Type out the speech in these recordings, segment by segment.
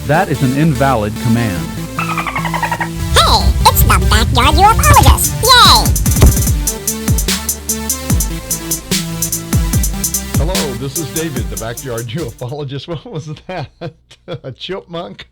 That is an invalid command. Hey, it's the Backyard Ufologist! Yay! Hello, this is David, the Backyard Ufologist. What was that? A chipmunk?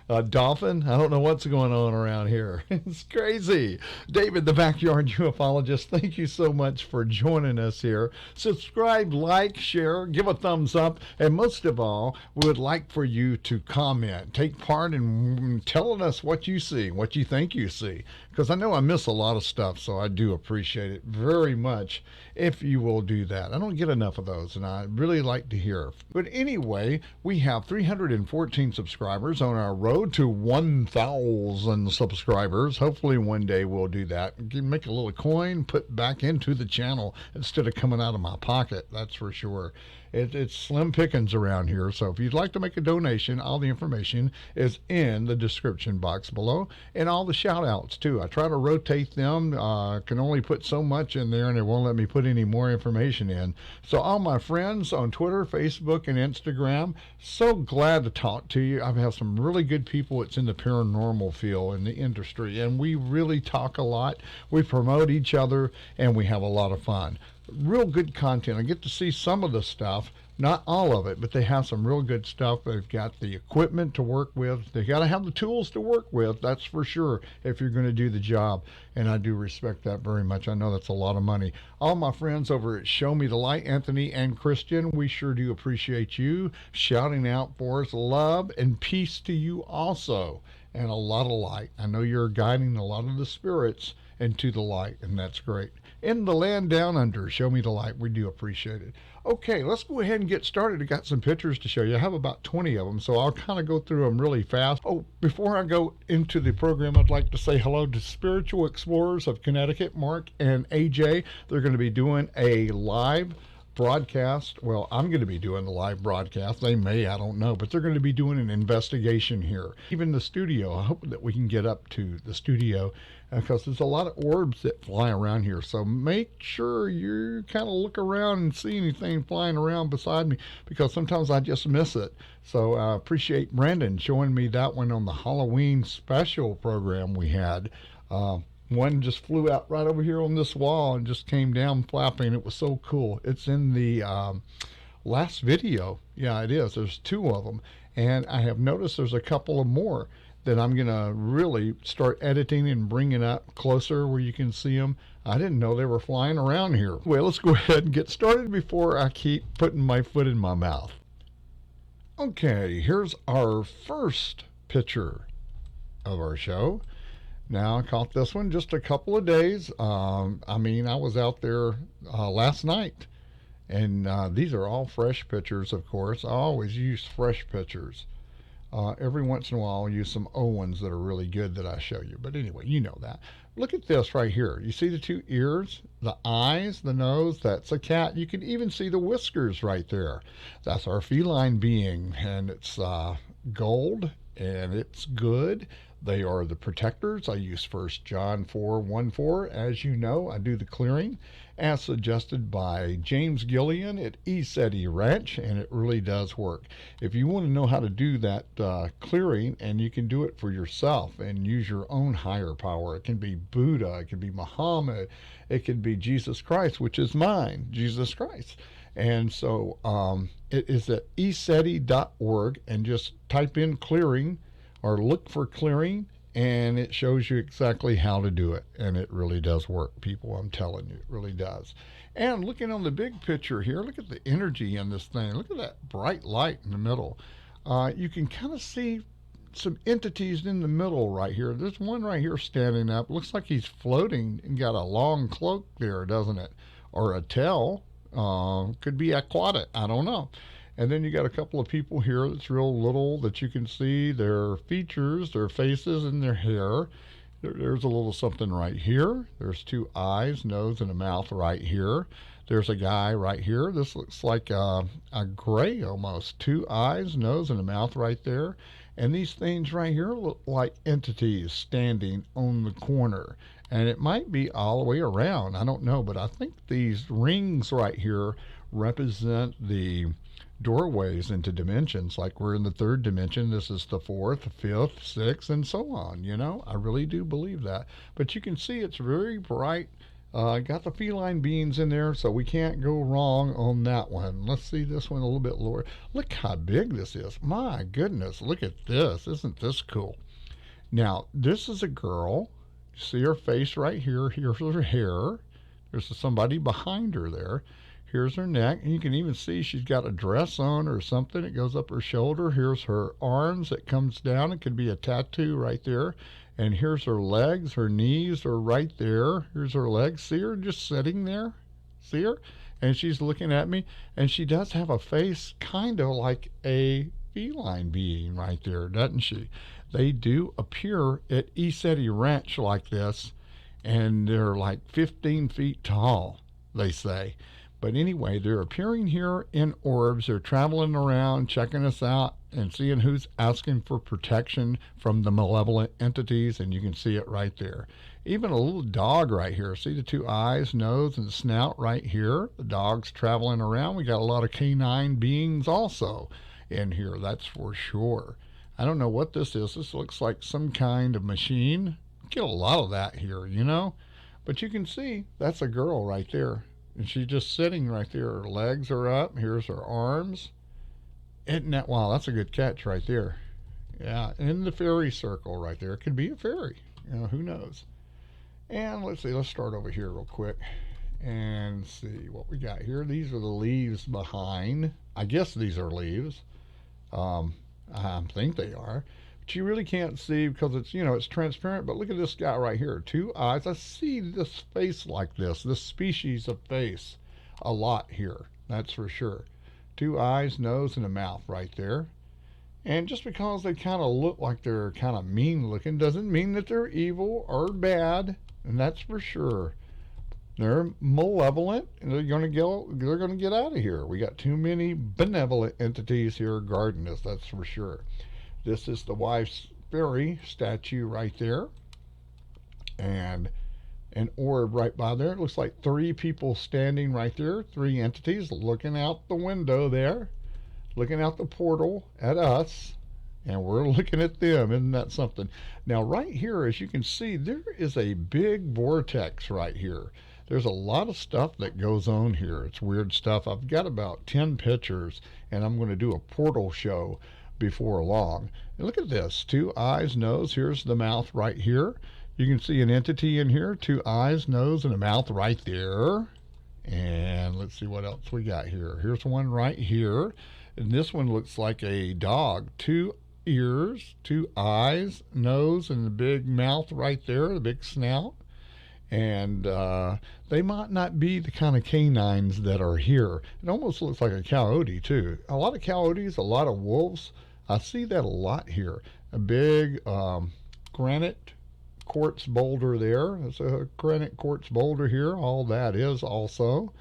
A dolphin? I don't know what's going on around here. It's crazy. David, the Backyard Ufologist, thank you so much for joining us here. Subscribe, like, share, give a thumbs up, and most of all, we would like for you to comment. Take part in telling us what you see, what you think you see, because I know I miss a lot of stuff, so I do appreciate it very much if you will do that. I don't get enough of those, and I really like to hear. But anyway, we have 314 subscribers on our road to 1,000 subscribers. Hopefully one day we'll do that. Make a little coin, put back into the channel instead of coming out of my pocket, that's for sure. It's slim pickings around here, so if you'd like to make a donation, all the information is in the description box below, and all the shout outs too. I try to rotate them, can only put so much in there and it won't let me put any more information in. So all my friends on Twitter, Facebook, and Instagram, so glad to talk to you. I've had some really good people that's in the paranormal field in the industry, and we really talk a lot. We promote each other, and we have a lot of fun. Real good content. I get to see some of the stuff, not all of it, but they have some real good stuff. They've got the equipment to work with. They got to have the tools to work with, that's for sure, if you're going to do the job. And I do respect that very much. I know that's a lot of money. All my friends over at Show Me the Light, Anthony and Christian, we sure do appreciate you shouting out for us. Love and peace to you also, and a lot of light. I know you're guiding a lot of the spirits into the light, and that's great. In the land down under, show me the light. We do appreciate it. Okay, let's go ahead and get started. I got some pictures to show you. I have about 20 of them, so I'll kind of go through them really fast. Oh, before I go into the program, I'd like to say hello to Spiritual Explorers of Connecticut, Mark and AJ. They're going to be doing a live broadcast. Well, I'm going to be doing the live broadcast. They may, I don't know, but they're going to be doing an investigation here. Even the studio, I hope that we can get up to the studio, because there's a lot of orbs that fly around here. So make sure you kind of look around and see anything flying around beside me, because sometimes I just miss it. So I appreciate Brandon showing me that one on the Halloween special program we had. One just flew out right over here on this wall and just came down flapping. It was so cool. It's in the last video. Yeah, it is. There's two of them. And I have noticed there's a couple of more that I'm going to really start editing and bringing up closer where you can see them. I didn't know they were flying around here. Well, let's go ahead and get started before I keep putting my foot in my mouth. Okay, here's our first picture of our show. Now, I caught this one just a couple of days. I was out there last night, and these are all fresh pictures, of course. I always use fresh pictures. Every once in a while, I'll use some old ones that are really good that I show you. But anyway, you know that. Look at this right here. You see the two ears, the eyes, the nose? That's a cat. You can even see the whiskers right there. That's our feline being, and it's gold, and it's good. They are the protectors. I use 1 John 4:1-4. As you know, I do the clearing as suggested by James Gillian at ESETI Ranch, and it really does work. If you want to know how to do that clearing, and you can do it for yourself and use your own higher power. It can be Buddha, it can be Muhammad, it can be Jesus Christ, which is mine, Jesus Christ. And so it is at eseti.org, and just type in clearing or look for clearing, and it shows you exactly how to do it. And it really does work, people. I'm telling you, it really does. And looking on the big picture here, look at the energy in this thing. Look at that bright light in the middle. You can kind of see some entities in the middle right here. There's one right here standing up. Looks like he's floating and got a long cloak there, doesn't it? Or a tail. Could be aquatic. I don't know. And then you got a couple of people here that's real little that you can see their features, their faces, and their hair. There's a little something right here. There's two eyes, nose, and a mouth right here. There's a guy right here. This looks like a gray almost. Two eyes, nose, and a mouth right there. And these things right here look like entities standing on the corner. And it might be all the way around. I don't know, but I think these rings right here represent the doorways into dimensions. Like we're in the third dimension. This is the fourth, fifth, sixth, and so on. I really do believe that. But you can see it's very bright. Got the feline beings in there, so we can't go wrong on that one. Let's see this one a little bit lower. Look how big this is. My goodness, look at this. Isn't this cool? Now, this is a girl. See her face right here. Here's her hair. There's somebody behind her there. Here's her neck, and you can even see she's got a dress on or something. It goes up her shoulder. Here's her arms. It comes down. It could be a tattoo right there. And here's her legs. Her knees are right there. Here's her legs. See her just sitting there? See her? And she's looking at me. And she does have a face kind of like a feline being right there, doesn't she? They do appear at East-Eddy Ranch like this, and they're like 15 feet tall, they say. But anyway, they're appearing here in Orbs. They're traveling around, checking us out, and seeing who's asking for protection from the malevolent entities, and you can see it right there. Even a little dog right here. See the two eyes, nose, and snout right here? The dog's traveling around. We got a lot of canine beings also in here, that's for sure. I don't know what this is. This looks like some kind of machine. Get a lot of that here, But you can see that's a girl right there. And she's just sitting right there. Her legs are up. Here's her arms. Isn't that, wow, that's a good catch right there. Yeah, in the fairy circle right there. It could be a fairy. Who knows? And let's see, let's start over here real quick and see what we got here. These are the leaves behind. I guess these are leaves. I think they are. But you really can't see because it's, it's transparent. But look at this guy right here. Two eyes. I see this face like this species of face a lot here. That's for sure. Two eyes, nose, and a mouth right there. And just because they kind of look like they're kind of mean looking doesn't mean that they're evil or bad. And that's for sure. They're malevolent, and they're going to get out of here. We got too many benevolent entities here guarding us, that's for sure. This is the wife's fairy statue right there, and an orb right by there. It looks like three people standing right there, three entities looking out the window there, looking out the portal at us, and we're looking at them. Isn't that something? Now, right here, as you can see, there is a big vortex right here. There's a lot of stuff that goes on here. It's weird stuff. I've got about 10 pictures, and I'm going to do a portal show before long. And look at this. Two eyes, nose. Here's the mouth right here. You can see an entity in here. Two eyes, nose, and a mouth right there. And let's see what else we got here. Here's one right here. And this one looks like a dog. Two ears, two eyes, nose, and the big mouth right there, the big snout. And they might not be the kind of canines that are here. It almost looks like a coyote, too. A lot of coyotes, a lot of wolves. I see that a lot here. A big granite quartz boulder there. There's a granite quartz boulder here. All that is also.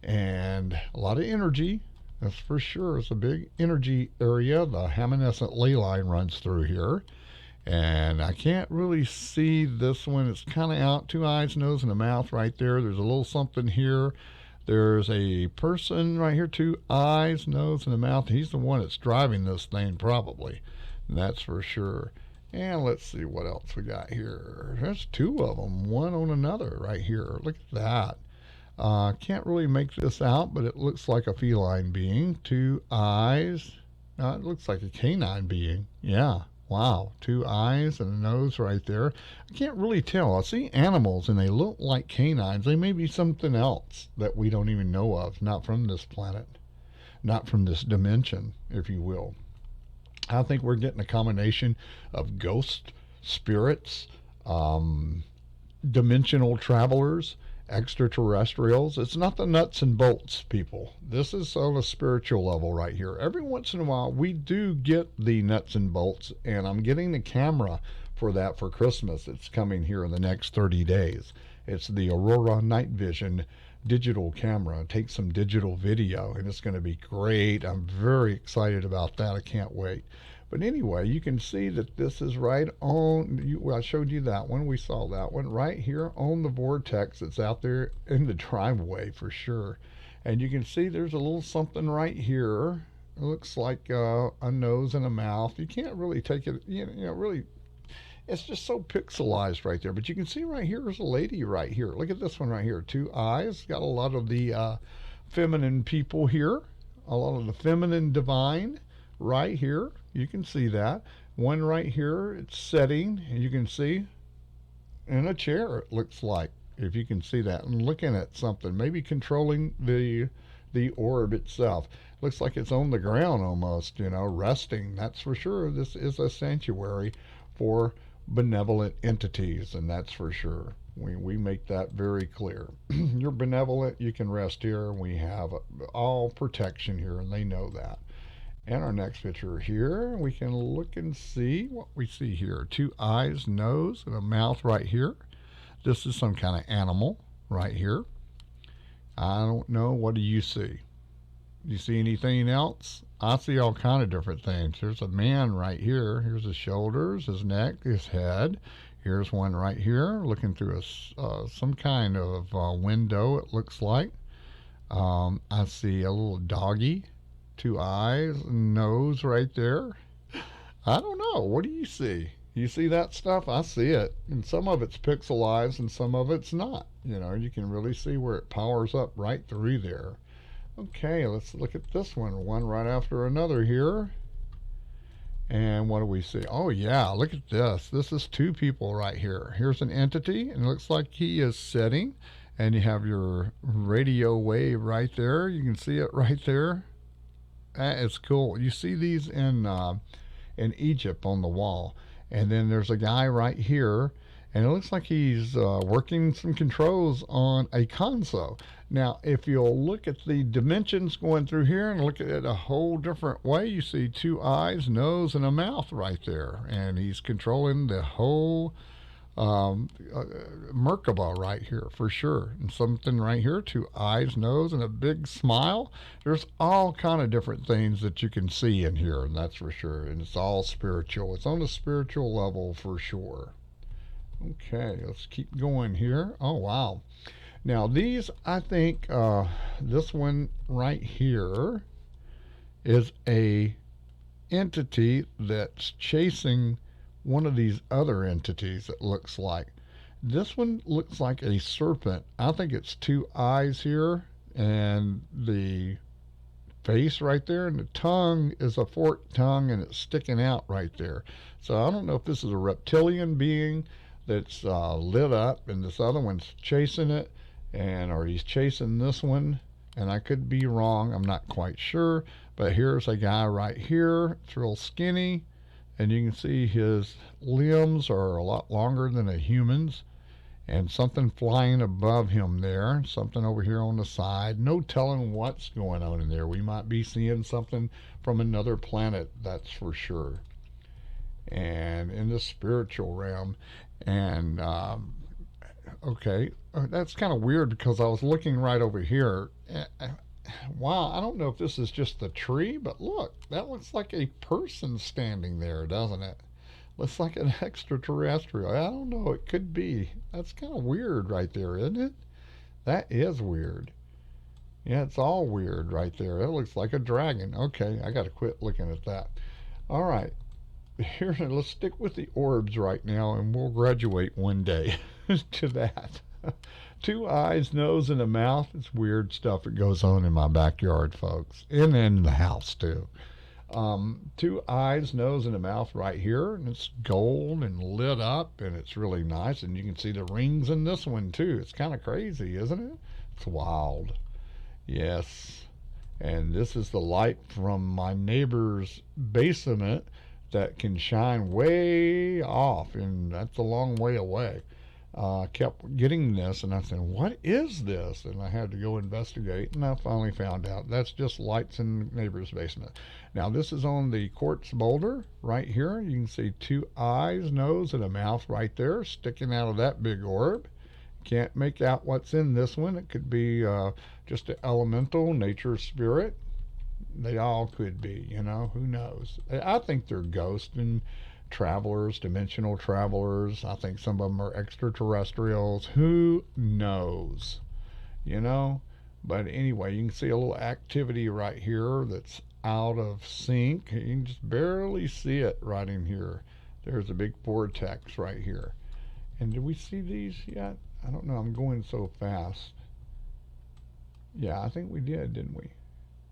And a lot of energy. That's for sure. It's a big energy area. The Hammonasset Ley Line runs through here. And I can't really see this one. It's kind of out. Two eyes, nose, and a mouth right there. There's a little something here. There's a person right here. Two eyes, nose, and a mouth. He's the one that's driving this thing probably. That's for sure. And let's see what else we got here. There's two of them, one on another right here. Look at that. Can't really make this out, but it looks like a feline being. Two eyes. It looks like a canine being. Yeah. Wow, two eyes and a nose right there. I can't really tell. I see animals and they look like canines. They may be something else that we don't even know of. Not from this planet. Not from this dimension, if you will. I think we're getting a combination of ghost, spirits, dimensional travelers, extraterrestrials. It's not the nuts and bolts, people. This is on a spiritual level right here. Every once in a while, we do get the nuts and bolts, and I'm getting the camera for that for Christmas. It's coming here in the next 30 days. It's the Aurora Night Vision digital camera. Take some digital video, and it's going to be great. I'm very excited about that. I can't wait. But anyway, you can see that this is right on, well, I showed you that one. We saw that one right here on the vortex that's out there in the driveway for sure. And you can see there's a little something right here. It looks like a nose and a mouth. You can't really take it, really, it's just so pixelized right there. But you can see right here is a lady right here. Look at this one right here. Two eyes. Got a lot of the feminine people here. A lot of the feminine divine right here. You can see that. One right here, it's setting, and you can see in a chair, it looks like, if you can see that, and looking at something, maybe controlling the orb itself. Looks like it's on the ground almost, resting. That's for sure. This is a sanctuary for benevolent entities, and that's for sure. We make that very clear. You're benevolent, you can rest here. We have all protection here, and they know that. And our next picture here, we can look and see what we see here. Two eyes, nose, and a mouth right here. This is some kind of animal right here. I don't know. What do you see? You see anything else? I see all kind of different things. There's a man right here. Here's his shoulders, his neck, his head. Here's one right here looking through some kind of window, it looks like. I see a little doggy. Two eyes, nose right there. I don't know. What do you see? You see that stuff? I see it. And some of it's pixelized and some of it's not. You can really see where it powers up right through there. Okay, let's look at this one. One right after another here. And what do we see? Oh, yeah, look at this. This is two people right here. Here's an entity, and it looks like he is setting. And you have your radio wave right there. You can see it right there. That is cool. You see these in Egypt on the wall. And then there's a guy right here, and it looks like he's working some controls on a console. Now, if you'll look at the dimensions going through here and look at it a whole different way, you see two eyes, nose, and a mouth right there. And he's controlling the whole Merkaba right here for sure. And something right here, two eyes, nose, and a big smile. There's all kind of different things that you can see in here, and that's for sure. And it's all spiritual. It's on a spiritual level for sure. Okay, let's keep going here. Oh, wow. Now these, I think, this one right here is a entity that's chasing one of these other entities, it looks like. This one looks like a serpent. I think it's two eyes here, and the face right there, and the tongue is a forked tongue, and it's sticking out right there. So I don't know if this is a reptilian being that's lit up, and this other one's chasing it, or he's chasing this one, and I could be wrong. I'm not quite sure, but here's a guy right here. It's real skinny, and you can see his limbs are a lot longer than a human's, and something flying above him there, something over here on the side. No telling what's going on in there. We might be seeing something from another planet, that's for sure. And in the spiritual realm, and okay, that's kind of weird because I was looking right over here. Wow, I don't know if this is just the tree, but look, that looks like a person standing there, doesn't it? Looks like an extraterrestrial. I don't know, it could be. That's kind of weird right there, isn't it? That is weird. Yeah, it's all weird right there. It looks like a dragon. Okay, I got to quit looking at that. All right, here, let's stick with the orbs right now, and we'll graduate one day to that. Two eyes, nose, and a mouth. It's weird stuff that goes on in my backyard, folks, and in the house too. Two eyes, nose, and a mouth right here, and it's gold and lit up, and it's really nice. And you can see the rings in this one too. It's kind of crazy, isn't it? It's wild. Yes. And this is the light from my neighbor's basement that can shine way off, and that's a long way away. Kept getting this, and I said, what is this? And I had to go investigate, and I finally found out that's just lights in the neighbor's basement. Now this is on the quartz boulder right here. You can see two eyes, nose, and a mouth right there sticking out of that big orb. Can't make out what's in this one. It could be just an elemental nature spirit. They all could be, you know, who knows? I think they're ghosts and travelers, dimensional travelers. I think some of them are extraterrestrials. Who knows? You know? But anyway, you can see a little activity right here that's out of sync. You can just barely see it right in here. There's a big vortex right here. And did we see these yet? I don't know. I'm going so fast. Yeah, I think we did, didn't we?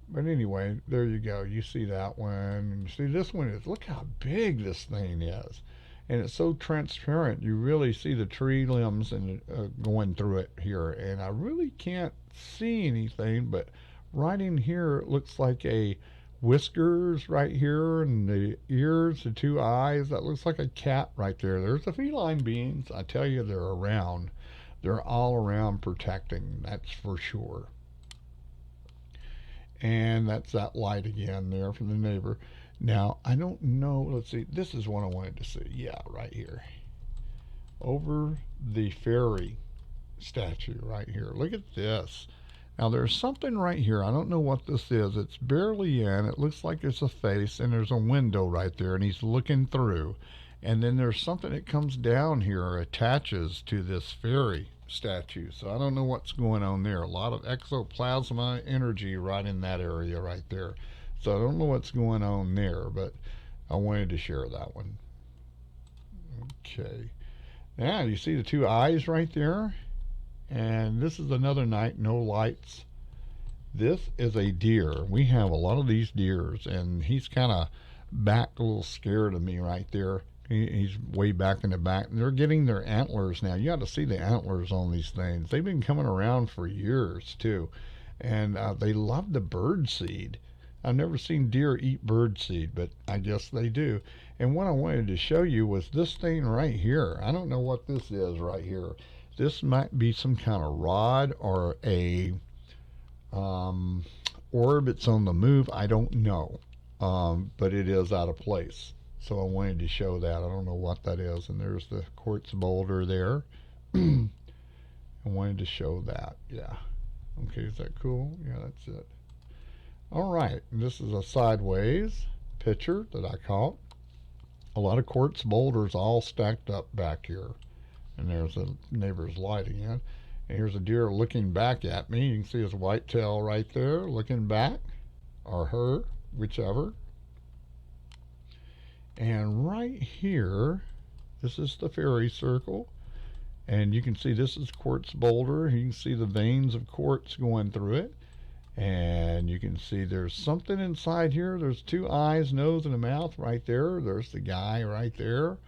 But anyway, there you go. You see that one. And you see this one is, look how big this thing is. And it's so transparent. You really see the tree limbs and going through it here. And I really can't see anything, but right in here it looks like a whiskers right here, and the ears, the two eyes. That looks like a cat right there. There's the feline beings. I tell you, they're around. They're all around protecting. That's for sure. And that's that light again there from the neighbor. Now, I don't know. Let's see. This is what I wanted to see. Yeah, right here. Over the fairy statue right here. Look at this. Now, there's something right here. I don't know what this is. It's barely in. It looks like it's a face, and there's a window right there, and he's looking through. And then there's something that comes down here, attaches to this fairy statue. So I don't know what's going on there. A lot of exoplasma energy right in that area right there. So I don't know what's going on there, but I wanted to share that one. Okay. Now you see the two eyes right there? And this is another night, no lights. This is a deer. We have a lot of these deers, and he's kind of back a little scared of me right there. He's way back in the back. They're getting their antlers now. You got to see the antlers on these things. They've been coming around for years, too. And they love the bird seed. I've never seen deer eat bird seed, but I guess they do. And what I wanted to show you was this thing right here. I don't know what this is right here. This might be some kind of rod or a orb. It's on the move. I don't know. But it is out of place. So I wanted to show that. I don't know what that is. And there's the quartz boulder there. I wanted to show that. Yeah. Okay, is that cool? Yeah, that's it. All right. This is a sideways picture that I caught. A lot of quartz boulders all stacked up back here. And there's the neighbor's light again. And here's a deer looking back at me. You can see his white tail right there looking back. Or her, whichever. And right here, this is the fairy circle. And you can see this is quartz boulder. You can see the veins of quartz going through it. And you can see there's something inside here. There's two eyes, nose, and a mouth right there. There's the guy right there.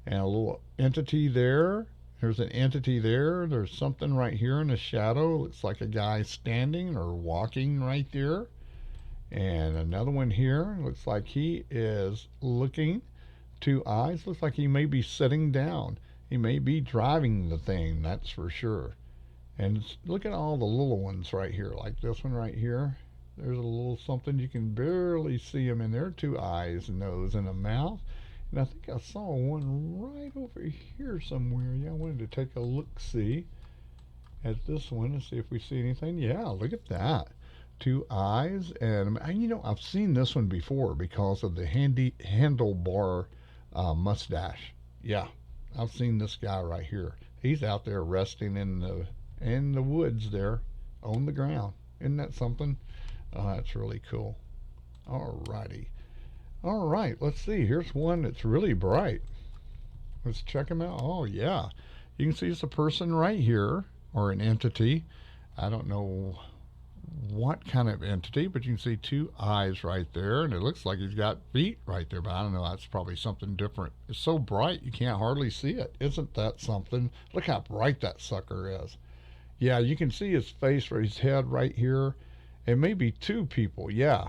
And a little entity there. There's an entity there. There's something right here in the shadow. Looks like a guy standing or walking right there. And another one here. Looks like he is looking. Two eyes. Looks like he may be sitting down. He may be driving the thing. That's for sure. And look at all the little ones right here. Like this one right here. There's a little something. You can barely see him in there. Two eyes, a nose, and a mouth. And I think I saw one right over here somewhere. Yeah, I wanted to take a look-see at this one and see if we see anything. Yeah, look at that. Two eyes. And, you know, I've seen this one before because of the handlebar mustache. Yeah, I've seen this guy right here. He's out there resting in the woods there on the ground. Isn't that something? That's really cool. All righty. All right, let's see. Here's one that's really bright. Let's check him out. Oh, yeah. You can see it's a person right here, or an entity. I don't know what kind of entity, but you can see two eyes right there, and it looks like he's got feet right there, but I don't know. That's probably something different. It's so bright, you can't hardly see it. Isn't that something? Look how bright that sucker is. Yeah, you can see his face or his head right here. It may be two people. Yeah,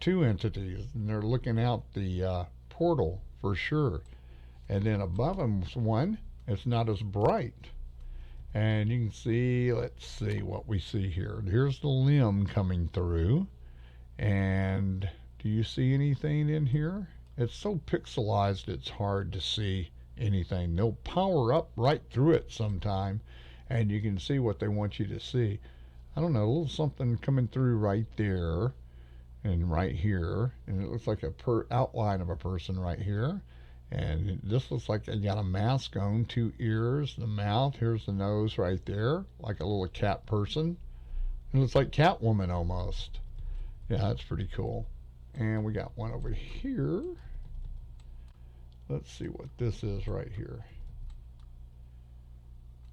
two entities, and they're looking out the portal for sure. And then above him's one. It's not as bright. And you can see, let's see what we see here. Here's the limb coming through. And do you see anything in here? It's so pixelized it's hard to see anything. They'll power up right through it sometime, and you can see what they want you to see. I don't know, a little something coming through right there. and right here, and it looks like a outline of a person right here. And this looks like they got a mask on, 2 ears, the mouth, here's the nose right there, like a little cat person. It looks like Catwoman almost. Yeah, that's pretty cool. And we got one over here. Let's see what this is right here.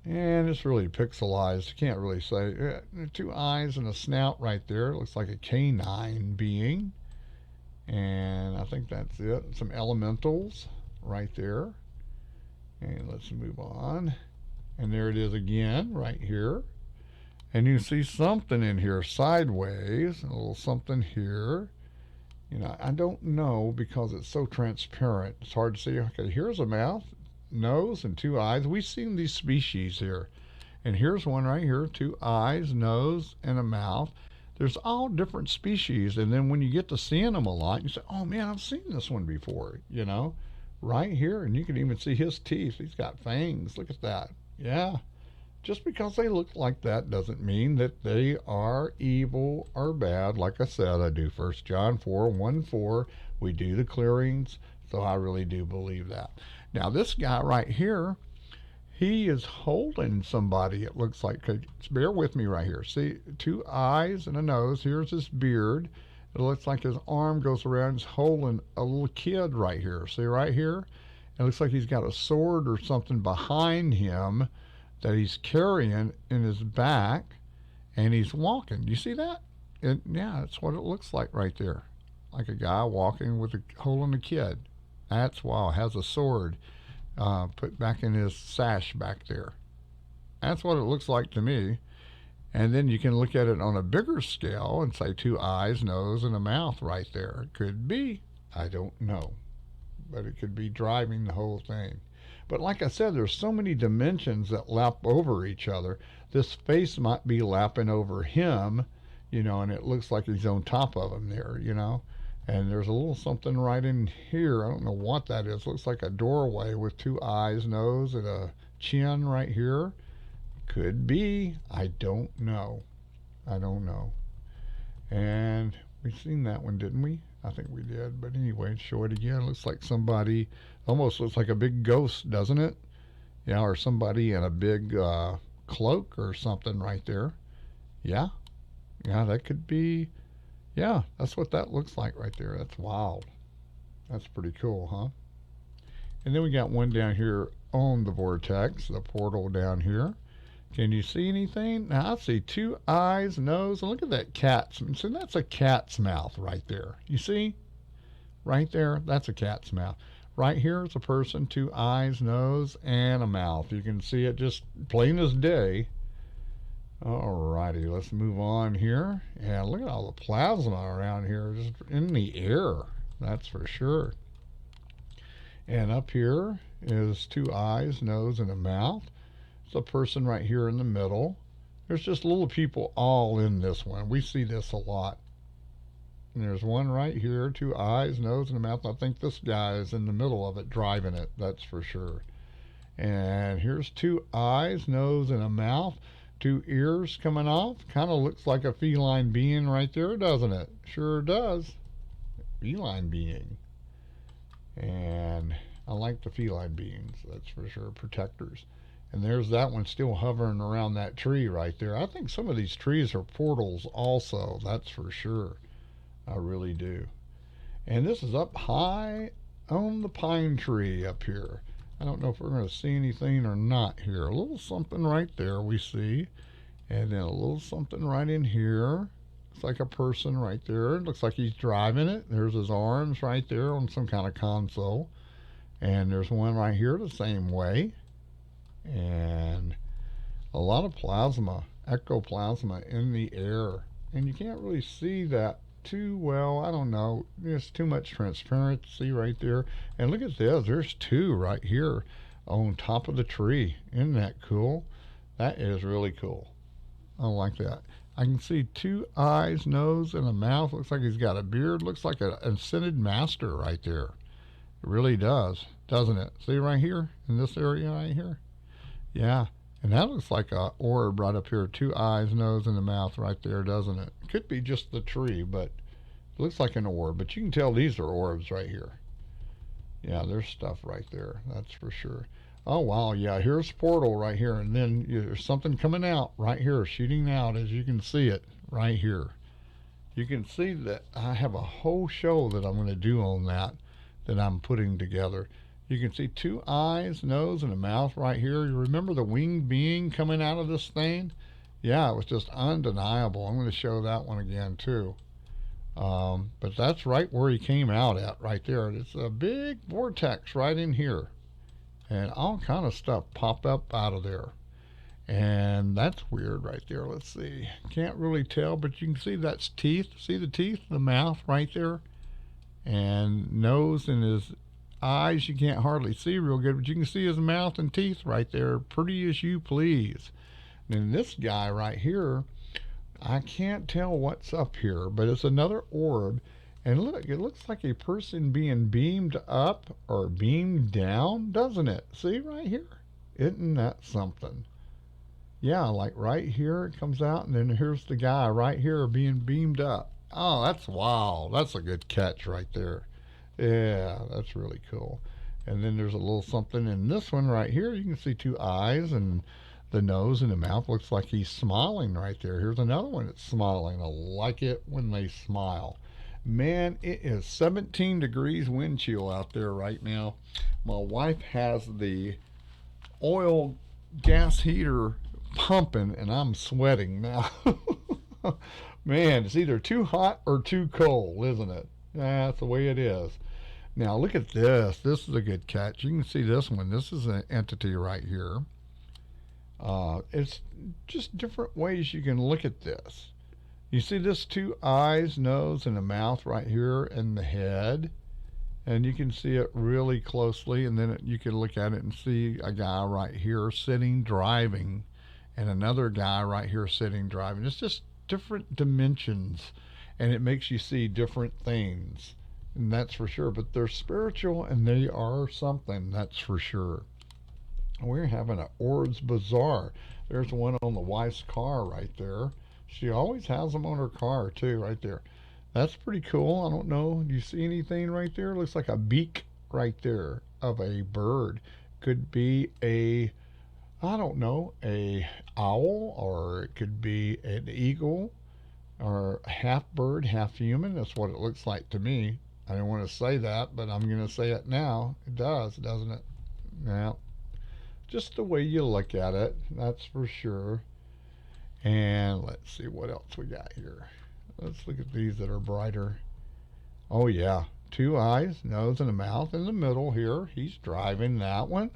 And it's really pixelized. You can't really say. 2 eyes and a snout right there. It looks like a canine being. And I think that's it. Some elementals right there. And let's move on. And there it is again, right here. And you see something in here sideways. A little something here. You know, I don't know because it's so transparent. It's hard to see. Okay, here's a mouth, nose, and 2 eyes. We've seen these species here. And here's one right here, 2 eyes, nose, and a mouth. There's all different species. And then when you get to seeing them a lot, you say, oh, man, I've seen this one before, you know, right here. And you can even see his teeth. He's got fangs. Look at that. Yeah. Just because they look like that doesn't mean that they are evil or bad. Like I said, I do 1 John 4:1-4. We do the clearings, so I really do believe that. Now, this guy right here, he is holding somebody, it looks like. Bear with me right here. See, 2 eyes and a nose. Here's his beard. It looks like his arm goes around. He's holding a little kid right here. See right here? It looks like he's got a sword or something behind him that he's carrying in his back, and he's walking. You see that? Yeah, that's what it looks like right there. Like a guy walking with holding a kid. That's wow, has a sword put back in his sash back there. That's what it looks like to me. And then you can look at it on a bigger scale and say 2 eyes, nose, and a mouth right there. It could be. I don't know. But it could be driving the whole thing. But like I said, there's so many dimensions that lap over each other. This face might be lapping over him, you know, and it looks like he's on top of him there, you know. And there's a little something right in here. I don't know what that is. Looks like a doorway with 2 eyes, nose, and a chin right here. Could be. I don't know. I don't know. And we've seen that one, didn't we? I think we did. But anyway, show it again. Looks like somebody, almost looks like a big ghost, doesn't it? Yeah, or somebody in a big cloak or something right there. Yeah. Yeah, that could be. Yeah, that's what that looks like right there. That's wild. That's pretty cool, huh? And then we got one down here on the vortex, the portal down here. Can you see anything? Now I see 2 eyes, nose, and look at that cat's. So that's a cat's mouth right there. You see? Right there, that's a cat's mouth. Right here is a person, 2 eyes, nose, and a mouth. You can see it just plain as day. Alrighty, let's move on here. And look at all the plasma around here, just in the air. That's for sure. And up here is 2 eyes, nose, and a mouth. It's a person right here in the middle. There's just little people all in this one. We see this a lot. And there's one right here, 2 eyes, nose, and a mouth. I think this guy is in the middle of it, driving it. That's for sure. And here's 2 eyes, nose, and a mouth. 2 ears coming off. Kind of looks like a feline being right there, doesn't it? Sure does. Feline being. And I like the feline beings, that's for sure. Protectors. And there's that one still hovering around that tree right there. I think some of these trees are portals also, that's for sure. I really do. And this is up high on the pine tree up here. I don't know if we're going to see anything or not here. A little something right there we see. And then a little something right in here. It's like a person right there. It looks like he's driving it. There's his arms right there on some kind of console. And there's one right here the same way. And a lot of plasma, ectoplasma in the air. And you can't really see that too well. I don't know. There's too much transparency right there. And look at this. There's 2 right here on top of the tree. Isn't that cool? That is really cool. I like that. I can see 2 eyes, nose, and a mouth. Looks like he's got a beard. Looks like an ascended master right there. It really does, doesn't it? See right here in this area right here? Yeah. And that looks like a orb right up here. 2 eyes, nose, and a mouth right there, doesn't it? Could be just the tree, but It looks like an orb, but you can tell these are orbs right here. Yeah, there's stuff right there. That's for sure. Oh, wow. Yeah, here's portal right here. And then there's something coming out right here, shooting out as you can see it right here. You can see that I have a whole show that I'm going to do on that I'm putting together. You can see two eyes, nose, and a mouth right here. You remember the winged being coming out of this thing? Yeah, it was just undeniable. I'm going to show that one again, too. But that's right where he came out at, right there. It's a big vortex right in here. And all kind of stuff pop up out of there. And that's weird right there. Let's see. Can't really tell, but you can see that's teeth. See the teeth? The mouth right there? And nose and his eyes you can't hardly see real good, but you can see his mouth and teeth right there. Pretty as you please. And then this guy right here, I can't tell what's up here, but it's another orb. And look, it looks like a person being beamed up or beamed down, doesn't it? See right here? Isn't that something? Yeah, like right here it comes out, and then here's the guy right here being beamed up. Oh, that's wow. That's a good catch right there. Yeah, that's really cool. And then there's a little something in this one right here. You can see two eyes and the nose and the mouth. Looks like he's smiling right there. Here's another one that's smiling. I like it when they smile. Man, it is 17 degrees wind chill out there right now. My wife has the oil gas heater pumping and I'm sweating now. Man, it's either too hot or too cold, isn't it? That's the way it is. Now look at this. This is a good catch. You can see this one. This is an entity right here. It's just different ways you can look at this. You see this two eyes, nose, and a mouth right here and the head. And you can see it really closely, and then you can look at it and see a guy right here sitting driving and another guy right here sitting driving. It's just different dimensions, and it makes you see different things, and that's for sure. But they're spiritual, and they are something, that's for sure. We're having an Orbs Bazaar. There's one on the wife's car right there. She always has them on her car, too, right there. That's pretty cool. I don't know. Do you see anything right there? Looks like a beak right there of a bird. Could be a, I don't know, a owl, or it could be an eagle, or half bird, half human. That's what it looks like to me. I didn't want to say that, but I'm going to say it now. It does, doesn't it? Yeah. Just the way you look at it, that's for sure. And let's see what else we got here. Let's look at these that are brighter. Oh, yeah. Two eyes, nose, and a mouth in the middle here. He's driving that one.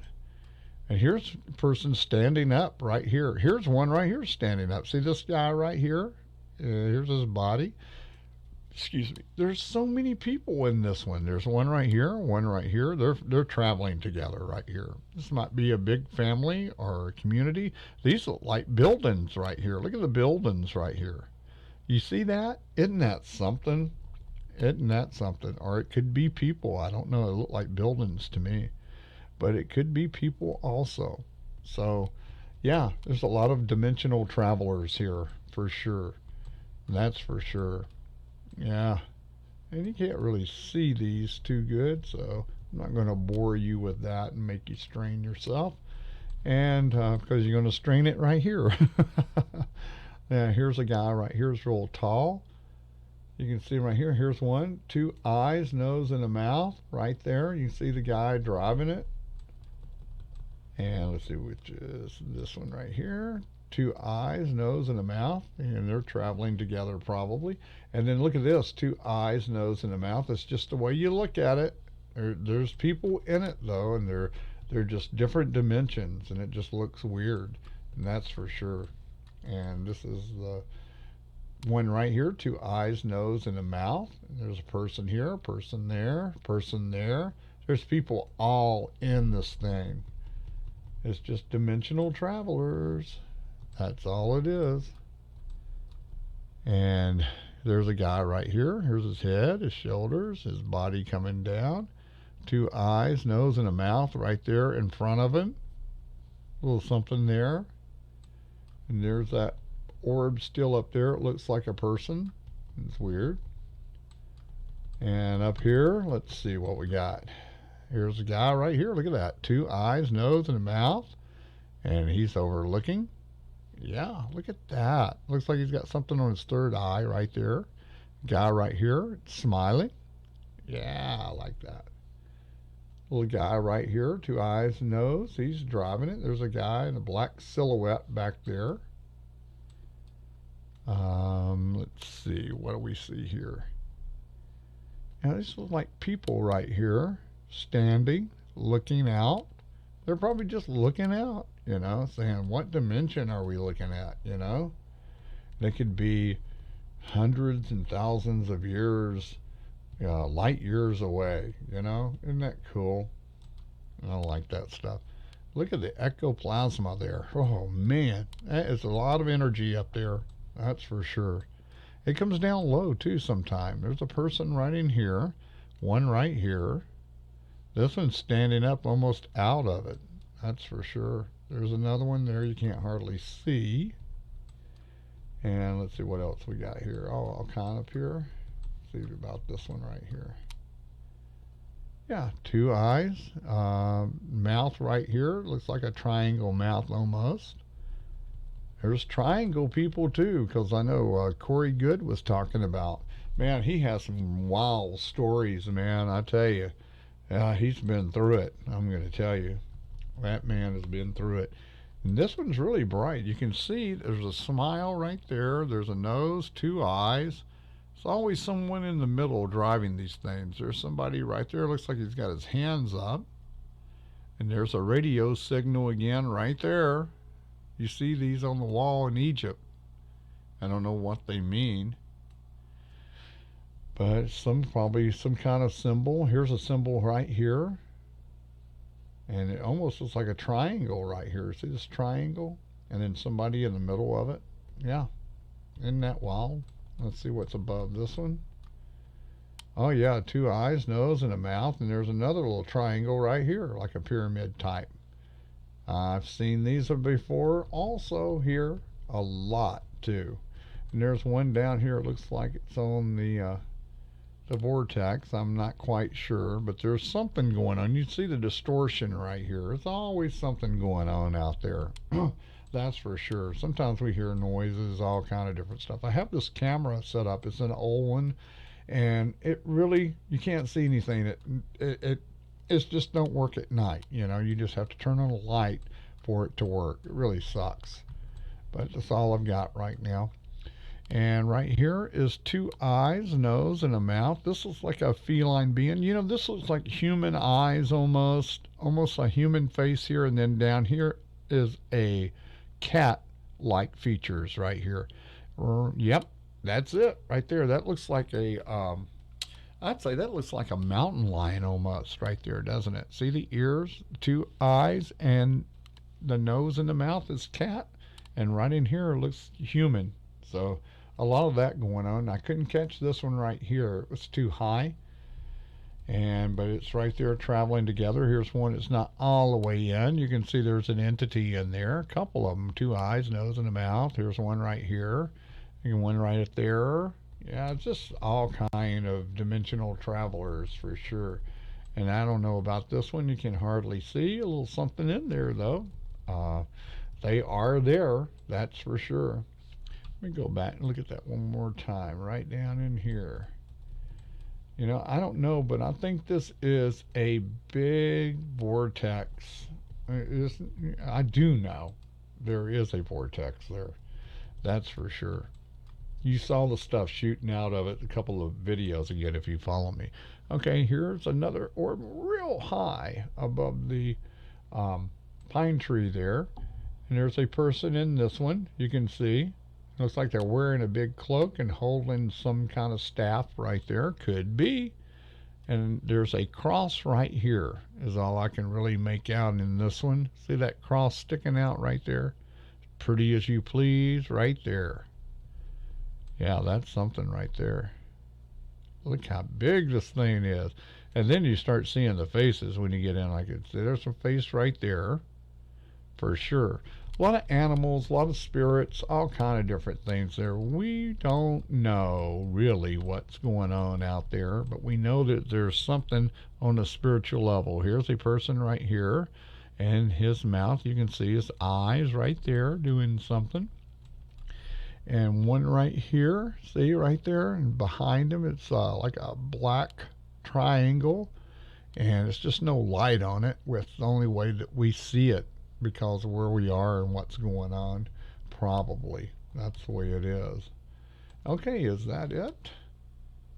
And here's a person standing up right here. Here's one right here standing up. See this guy right here? Here's his body. Excuse me. There's so many people in this one. There's one right here, one right here. They're traveling together right here. This might be a big family or a community. These look like buildings right here. Look at the buildings right here. You see that? Isn't that something? Isn't that something? Or it could be people. I don't know. It look like buildings to me. But it could be people also. So, yeah, there's a lot of dimensional travelers here for sure. That's for sure. Yeah. And you can't really see these too good, so I'm not going to bore you with that and make you strain yourself. And because you're going to strain it right here. Now, here's a guy right here. He's real tall. You can see right here. Here's one. Two eyes, nose, and a mouth right there. You can see the guy driving it. And let's see which is this one right here. Two eyes, nose, and a mouth. And they're traveling together probably. And then look at this. Two eyes, nose, and a mouth. It's just the way you look at it. There's people in it, though, and they're just different dimensions. And it just looks weird. And that's for sure. And this is the one right here. Two eyes, nose, and a mouth. And there's a person here, a person there, person there. There's people all in this thing. It's just dimensional travelers. That's all it is. And there's a guy right here. Here's his head, his shoulders, his body coming down. Two eyes, nose, and a mouth right there in front of him. A little something there. And there's that orb still up there. It looks like a person. It's weird. And up here, let's see what we got. Here's a guy right here. Look at that. 2 eyes, nose, and a mouth. And he's overlooking. Yeah, look at that. Looks like he's got something on his third eye right there. Guy right here, smiling. Yeah, I like that. Little guy right here, 2 eyes, nose. He's driving it. There's a guy in a black silhouette back there. Let's see. What do we see here? Now, this looks like people right here standing, looking out. They're probably just looking out, saying, what dimension are we looking at, They could be hundreds and thousands of years, light years away, Isn't that cool? I like that stuff. Look at the ectoplasma there. Oh, man. That is a lot of energy up there. That's for sure. It comes down low, too, sometime. There's a person right in here. One right here. This one's standing up almost out of it. That's for sure. There's another one there you can't hardly see. And let's see what else we got here. Oh, I'll count up here. See about this one right here. Yeah, 2 eyes. Mouth right here. Looks like a triangle mouth almost. There's triangle people too, because I know Corey Good was talking about. Man, he has some wild stories, man. I tell you. He's been through it. I'm going to tell you. That man has been through it. And this one's really bright. You can see there's a smile right there. There's a nose, 2 eyes. There's always someone in the middle driving these things. There's somebody right there. Looks like he's got his hands up. And there's a radio signal again right there. You see these on the wall in Egypt. I don't know what they mean. But it's probably some kind of symbol. Here's a symbol right here. And it almost looks like a triangle right here. See this triangle? And then somebody in the middle of it. Yeah. Isn't that wild? Let's see what's above this one. Oh, yeah. 2 eyes, nose, and a mouth. And there's another little triangle right here, like a pyramid type. I've seen these before also here. A lot, too. And there's one down here. It looks like it's on the vortex. I'm not quite sure, but there's something going on. You see the distortion right here. There's always something going on out there. That's for sure. Sometimes we hear noises, all kind of different stuff. I have this camera set up. It's an old one, and it really, you can't see anything. It's just don't work at night. You just have to turn on a light for it to work. It really sucks. But that's all I've got right now. And right here is 2 eyes, nose, and a mouth. This looks like a feline being. This looks like human eyes almost a human face here. And then down here is a cat-like features right here. Yep, that's it right there. That looks like I'd say that looks like a mountain lion almost right there, doesn't it? See the ears, 2 eyes, and the nose and the mouth is cat. And right in here it looks human. So a lot of that going on. I couldn't catch this one right here. It was too high. But it's right there traveling together. Here's one that's not all the way in. You can see there's an entity in there. A couple of them. 2 eyes, nose, and a mouth. Here's one right here. And one right up there. Yeah, it's just all kind of dimensional travelers for sure. And I don't know about this one. You can hardly see. A little something in there, though. They are there. That's for sure. Let me go back and look at that one more time, right down in here. I don't know, but I think this is a big vortex. I do know there is a vortex there. That's for sure. You saw the stuff shooting out of it a couple of videos ago if you follow me. Okay, here's another orb real high above the pine tree there. And there's a person in this one, you can see. Looks like they're wearing a big cloak and holding some kind of staff right there. Could be. And there's a cross right here is all I can really make out in this one. See that cross sticking out right there? Pretty as you please right there. Yeah, that's something right there. Look how big this thing is. And then you start seeing the faces when you get in. Like there's a face right there for sure. A lot of animals, a lot of spirits, all kind of different things there. We don't know really what's going on out there, but we know that there's something on a spiritual level. Here's a person right here, and his mouth, you can see his eyes right there doing something. And one right here, see right there, and behind him it's like a black triangle, and it's just no light on it, with the only way that we see it because of where we are and what's going on. Probably that's the way it is. Okay, is that it?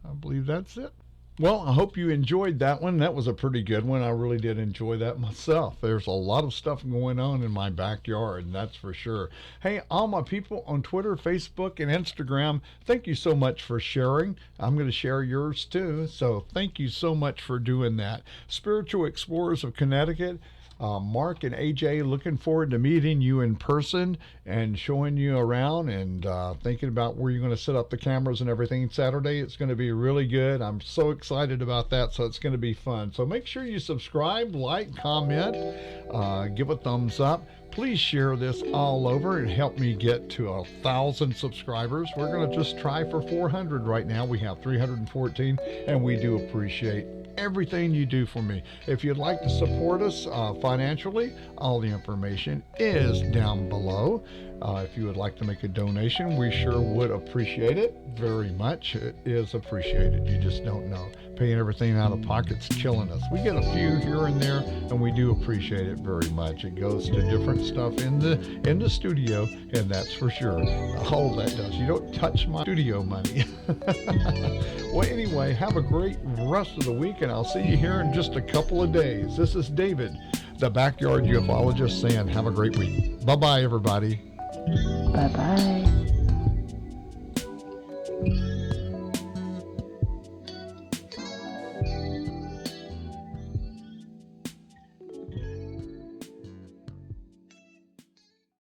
I believe that's it. Well, I hope you enjoyed that one. That was a pretty good one. I really did enjoy that myself. There's a lot of stuff going on in my backyard, and that's for sure. Hey, all my people on Twitter, Facebook, and Instagram, thank you so much for sharing. I'm going to share yours too, so thank you so much for doing that. Spiritual Explorers of Connecticut, Mark and AJ, looking forward to meeting you in person and showing you around and thinking about where you're going to set up the cameras and everything. Saturday, it's going to be really good. I'm so excited about that, so it's going to be fun. So make sure you subscribe, like, comment, give a thumbs up. Please share this all over and help me get to 1,000 subscribers. We're going to just try for 400 right now. We have 314, and we do appreciate everything you do for me. If you'd like to support us financially, all the information is down below. If you would like to make a donation, we sure would appreciate it very much. It is appreciated. You just don't know. Paying everything out of pocket's killing us. We get a few here and there, and we do appreciate it very much. It goes to different stuff in the studio, and that's for sure. All that does. You don't touch my studio money. Well, anyway, have a great rest of the week, and I'll see you here in just a couple of days. This is David, the Backyard Ufologist, saying have a great week. Bye-bye, everybody. Bye-bye.